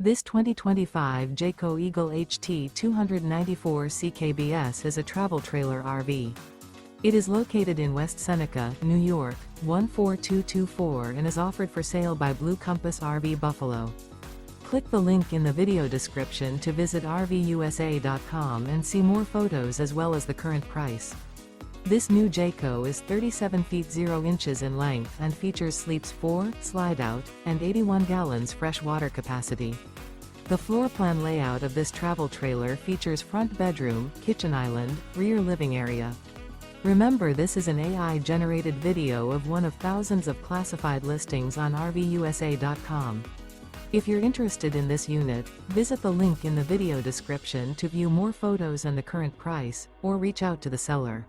This 2025 Jayco Eagle HT 294 CKBS is a travel trailer RV. It is located in West Seneca, New York, 14224 and is offered for sale by Blue Compass RV Buffalo. Click the link in the video description to visit RVUSA.com and see more photos as well as the current price. This new Jayco is 37 feet 0 inches in length and features sleeps 4, slide-out, and 81 gallons fresh water capacity. The floor plan layout of this travel trailer features front bedroom, kitchen island, rear living area. Remember, this is an AI-generated video of one of thousands of classified listings on RVUSA.com. If you're interested in this unit, visit the link in the video description to view more photos and the current price, or reach out to the seller.